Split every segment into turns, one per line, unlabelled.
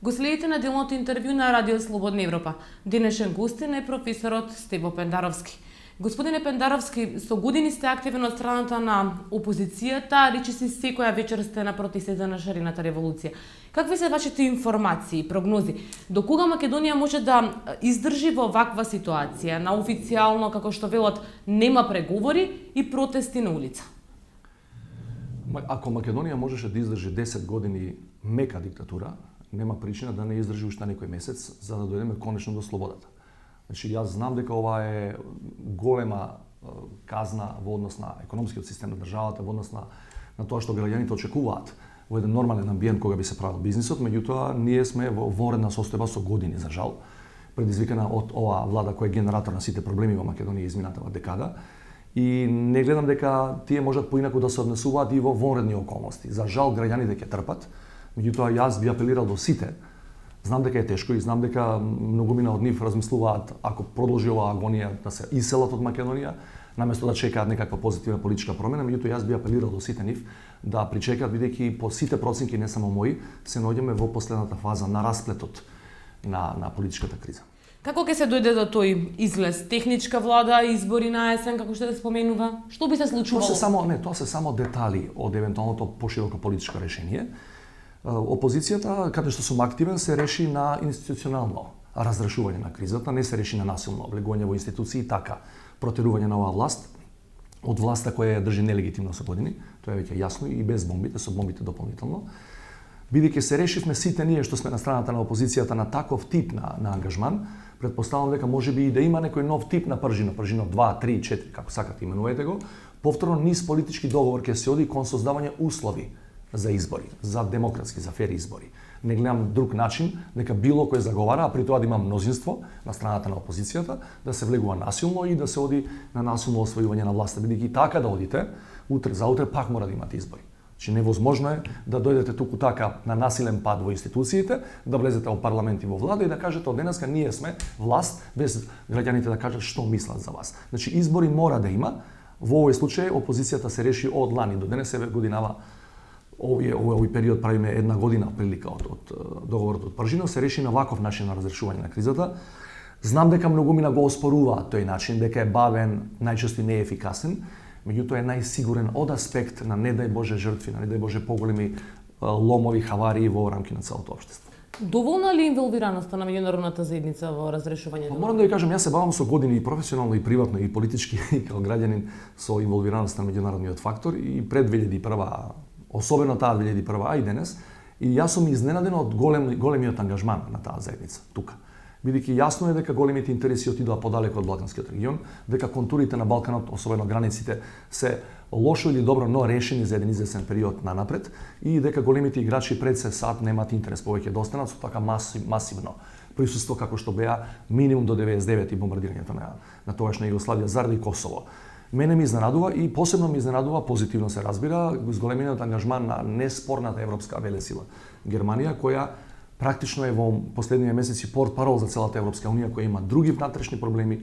Го следите на делното интервју на Радио Слободна Европа. Денешен гостин е професорот Стево Пендаровски. Господине Пендаровски, со години сте активен од страната на опозицијата, речиси секоја вечер сте на протестите на шарената револуција. Какви се вашите информации, прогнози? До кога Македонија може да издржи во ваква ситуација, на официјално, како што велат, нема преговори и протести на улица?
Ако Македонија можеше да издржи 10 години мека диктатура, нема причина да не издржи уште некој месец за да дојдеме конечно до слободата. Значи, јас знам дека ова е голема казна во однос на економскиот систем на државата, во однос на тоа што граѓаните очекуваат во еден нормален амбиент кога би се правил бизнисот, меѓутоа ние сме во воредна состојба со години, за жал, предизвикана од оваа влада која е генератор на сите проблеми во Македонија изминатава декада. И не гледам дека тие можат поинаку да се однесуваат и во вонредни околности. За жал, граѓаните ќе трпат, меѓутоа јас би апелирал до сите. Знам дека е тешко и знам дека многумина од нив размислуваат ако продолжи оваа агонија да се иселат од Македонија, наместо да чекаат некаква позитивна политичка промена, меѓутоа јас би апелирал до сите нив да причекаат, бидејќи по сите проценки, не само мои, се наоѓаме во последната фаза на расплетот на политичката криза.
Како ќе се дојде до тој излез? Техничка влада, избори на есен, како што се споменува? Што би се случувало?
Тоа се само детали од евентуалното пошироко политичко решение. Опозицијата, каде што сум активен, се реши на институционално разрешување на кризата, не се реши на насилно влегување во институции, така протерување на оваа власт од власта која ја држи нелегитимно со години, тоа е веќе јасно и без бомбите, со бомбите дополнително. Бидејќи се решивме сите ние што сме на страната на опозицијата на таков тип на ангажман, претпоставувам дека можеби и да има некој нов тип на пржина 2, 3, 4, како сакате именувајте го, повторно низ политички договор ќе се оди кон создавање услови за избори, за демократски, за фер избори. Не гледам друг начин дека било кој заговара, а при тоа да има мнозинство на страната на опозицијата, да се влегува насилно и да се оди на насилно освојување на власта. Бидејќи така да одите, заутре пак мора да имате избори. Значи невозможно е да дојдете туку така на насилен пат во институциите, да влезете во парламент и во влада и да кажете од денеска ние сме власт, без граѓаните да кажат што мислат за вас. Значи избори мора да има. Во овој случај опозицијата се реши од лани до денес, годинава овој период правиме една година прилика од договорот од Пржина, се реши на ваков начин на разрешување на кризата. Знам дека многумина го оспоруваат тој начин, дека е бавен, најчесто и неефикасен, меѓутоа е најсигурен од аспект на не дај Боже жртви, на не дај Боже поголеми ломови, хаварии во рамки на целото општество.
Доволна ли инволвираноста на меѓународната заедница во разрешувањето?
Морам да ви кажам, јас се бавам со години и професионално и приватно и политички и како граѓанин со инволвираноста на меѓународниот фактор и пред 2001, особено таа 2001, а и денес, и јас сум изненаден од големиот ангажман на таа заедница тука. Бидејќи јасно е дека големите интереси отидоа подалеку од Балканскиот регион, дека контурите на Балканот, особено границите, се лошо или добро, но решени за еден известен период нанапред и дека големите играчи пред се сад немаат интерес повеќе да останат со така масивно присуство како што беа минимум до 99 и бомбардирањето на тогашна Југославија заради Косово. Мене ми изненадува и посебно ми изненадува, позитивно се разбира, зголемениот ангажман на неспорната европска велесила Германија, која практично е во последниве месеци портпарол за целата Европска унија, која има други внатрешни проблеми,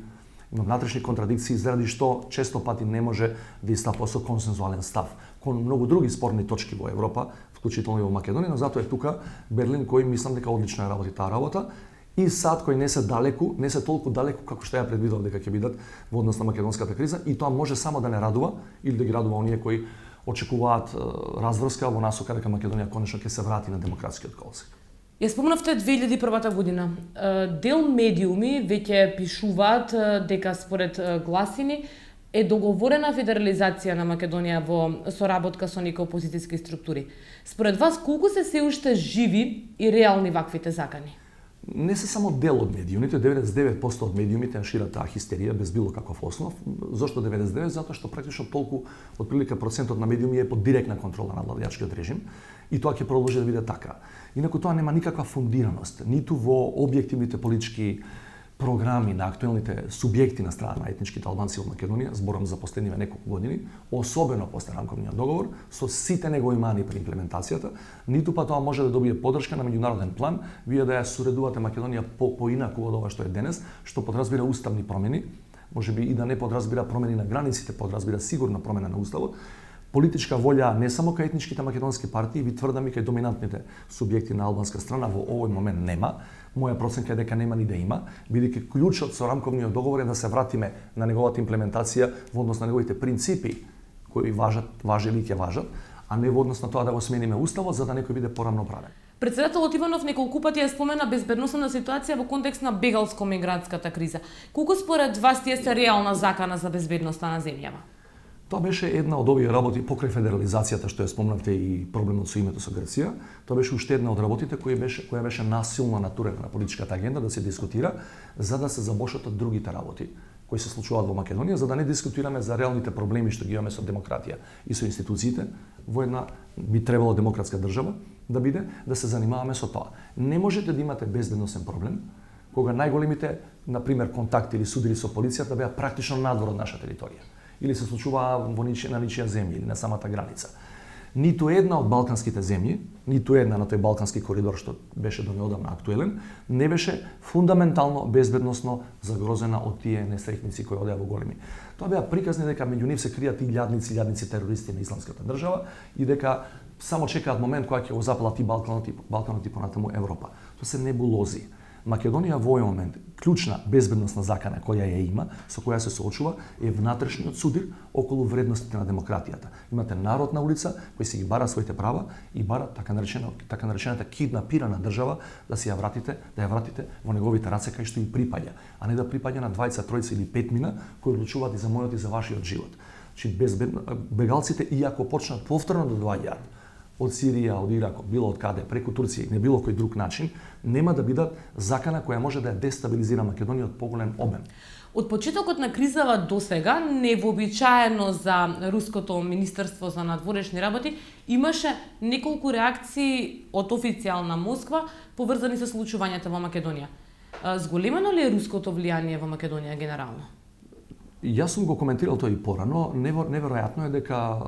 има внатрешни контрадикции, заради што често пати не може да истапува со консензуален став кон многу други спорни точки во Европа, вклучително и во Македонија, но затоа е тука Берлин кој мислам дека одлично работи таа работа. И САД кои не се толку далеку како што ја предвидов дека ќе бидат во однос на македонската криза, и тоа може само да не радува или да ги радува оние кои очекуваат разврска во насока дека Македонија конечно ќе се врати на демократскиот колосек.
Ја спомнавте 2001 година. Дел медиуми веќе пишуваат дека според гласини е договорена федерализација на Македонија во соработка со некои опозицијски структури. Според вас, колку се уште живи и реални ваквите закани?
Не се само дел од медиумите, 99% од медиумите шират таа хистерија без било каков основ. Зошто 99? Затоа што практично толку од прилика процентот на медиуми е под директна контрола на владеачкиот режим и тоа ќе продолжи да биде така. Инаку тоа нема никаква фундираност, ниту во објективните политички програми на актуелните субјекти на страна на етничките албанци во Македонија, зборам за последниве неколку години, особено после рамковниот договор, со сите негови мани при имплементацијата, ниту па тоа може да добие поддршка на меѓународен план, вие да ја соредувате Македонија поинаку од ова што е денес, што подразбира уставни промени, можеби и да не подразбира промени на границите, подразбира сигурна промена на уставот, политичка волја не само кај етничките македонски партии, ви тврдам и кај доминантните субјекти на албанска страна во овој момент нема. Моја проценка е дека нема ни да има, бидејќи клучот со рамковниот договор е да се вратиме на неговата имплементација во однос на неговите принципи кои важели и ќе важат, а не во однос на тоа да го смениме уставот за да некој биде порамноправен.
Председателот Иванов неколку пати ја спомена безбедносната ситуација во контекст на бегалско-мигрантската криза. Колку според вас тие се реална закана за безбедноста на земјава?
Тоа беше една од овие работи покрај федерализацијата што ја спомнавте и проблемот со името со Грција. Тоа беше уште една од работите која беше насилно натурена на политичката агенда да се дискутира за да се забошатат другите работи кои се случуваат во Македонија, за да не дискутираме за реалните проблеми што ги имаме со демократија и со институциите во една би требало демократска држава да биде, да се занимаваме со тоа. Не можете да имате безбедносен проблем кога најголемите, на пример, контакти или судири со полицијата беа практично надвор од наша територија или се случуваа на ничија земја или на самата граница. Ниту една од балканските земји, ниту една на тој балкански коридор што беше до неодамна актуелен, не беше фундаментално безбедносно загрозена од тие несреќници кои одеа во големи. Тоа беа приказни дека меѓу нив се кријат и илјадници терористи на исламската држава и дека само чекаат момент кога ќе го заплати Балканот и понатаму Европа. Тоа се небулози. Македонија во овој момент клучна безбедносна закана која ја има, со која се соочува, е внатрешниот судир околу вредностите на демократијата. Имате народ на улица кој си ги бара своите права и бара така наречената киднапирана држава да ја вратите во неговите раце кај што и припаѓа, а не да припаѓа на 20, 30 или 5 мина кои одлучуваат и за мојот и за вашиот живот. Бегалците иако почнат повторно да доаѓаат од Сирија, од Ирак, било од каде, преку Турција и не било кој друг начин, нема да бидат закана која може да ја дестабилизира Македонија од поголем обем.
Од почетокот на кризава до сега, невообичаено за Руското Министерство за надворешни работи, имаше неколку реакции од официјална Москва поврзани со случувањата во Македонија. Зголемено ли е руското влијание во Македонија генерално?
Јас сум го коментирал тоа и порано. Неверојатно е дека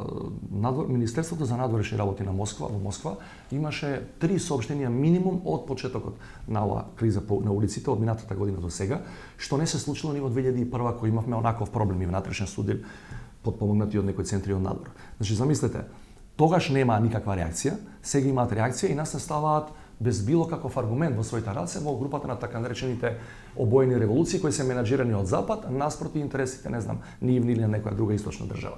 Министерството за надворешни работи во Москва имаше 3 соопштенија минимум од почетокот на оваа криза на улиците од минатата година до сега, што не се случило ни во 2001 кога имавме онаков проблем и внатрешен судир подпомогнати од некои центри од надвор. Значи замислете, тогаш нема никаква реакција, сега имаат реакција и нас се ставаат без било каков аргумент во своите раце во групата на така наречените обоени револуции кои се менаџирани од Запад наспроти интересите, не знам, нивни или на некоја друга источна држава.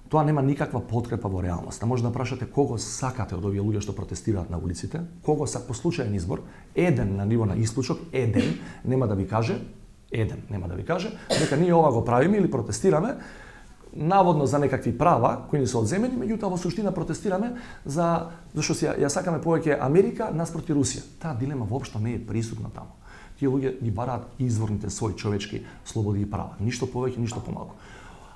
Тоа нема никаква подкрепа во реалноста. Може да прашате кого сакате од овие луѓе што протестираат на улиците, кого са по случаен избор, еден на ниво на исклучок, еден нема да ви каже дека ние ова го правиме или протестираме наводно за некакви права кои ни се одземени, меѓутоа во суштина протестираме зашто ја сакаме повеќе Америка наспроти Русија. Таа дилема воопшто не е присутна таму. Тие луѓе ги бараат изворните своји човечки слободи и права, ништо повеќе, ништо помалку.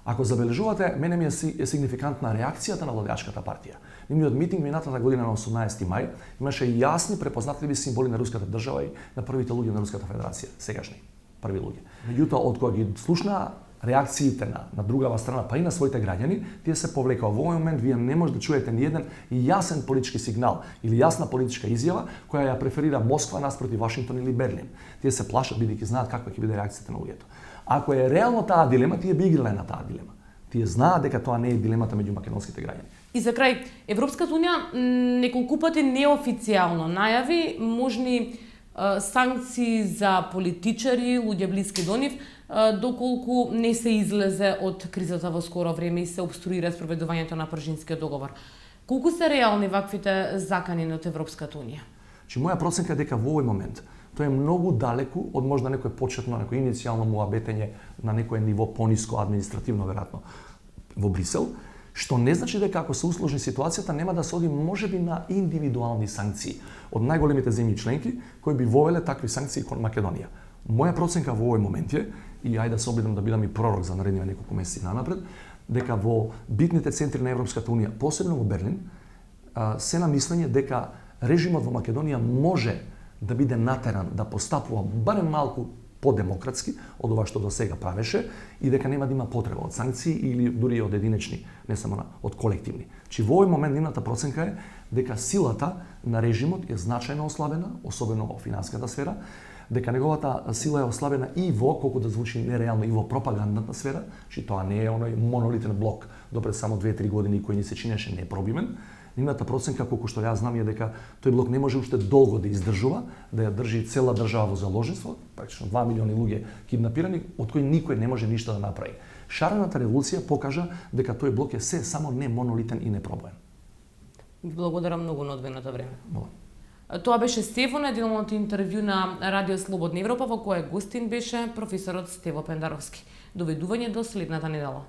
Ако забележувате, мене ми е сигнификантна реакцијата на владеачката партија. Нивниот митинг минатата година на 18 мај имаше јасни препознатливи символи на руската држава и на првите луѓе на Руската федерација, сегашни први луѓе. Меѓутоа, од кога ги слушнаа реакциите на другава страна, па и на своите граѓани, тие се повлекаа. Во овој момент вие не може да чуете ни еден јасен политички сигнал или јасна политичка изјава која ја преферира Москва наспроти Вашингтон или Берлин. Тие се плашат бидејќи знаат каква ќе биде реакцијата на луѓето. Ако е реално таа дилема, тие би играле на таа дилема. Тие знаат дека тоа не е дилемата меѓу македонските граѓани.
И за крај, Европската унија неколку пати неофицијално најави можни санкции за политичари, луѓе блиски до нив, доколку не се излезе од кризата во скоро време и се обструира спроведувањето на Пржинскиот договор. Колку се реални ваквите закани од Европската унија?
Моја проценка е дека во овој момент тоа е многу далеку од можда некој почетно, некој иницијално муабетење на некое ниво пониско административно веројатно во Брисел, што не значи дека ако се усложни ситуацијата нема да се оди можеби на индивидуални санкции од најголемите земји членки кои би вовеле такви санкции кон Македонија. Моја проценка во овој момент е, и ајде да се обидам да бидам и пророк за наредниве неколку месеци нанапред, дека во битните центри на Европската унија, посебно во Берлин, се на мислење дека режимот во Македонија може да биде натеран да постапува барем малку подемократски од ова што до сега правеше и дека нема да има потреба од санкции или дури од единечни, не само од колективни. Во овој момент нивната проценка е дека силата на режимот е значајно ослабена, особено во финансиската сфера, дека неговата сила е ослабена и во, колку да звучи нереално, и во пропагандната сфера, че тоа не е оној монолитен блок до пред само 2-3 години кој ни се чинеше непробимен. Нивната проценка, колку што ја знам, е дека тој блок не може уште долго да издржува, да ја држи цела држава во заложништво, практично 2 милиони луѓе киднапирани, од кои никој не може ништо да направи. Шарената револуција покажа дека тој блок е се само не монолитен и непробоен.
Благодарам многу на одвоеното време.
Молам.
Тоа беше Стево, неделното интервју на Радио Слободна Европа, во кое гостин беше професорот Стево Пендаровски. Доведување до следната недела.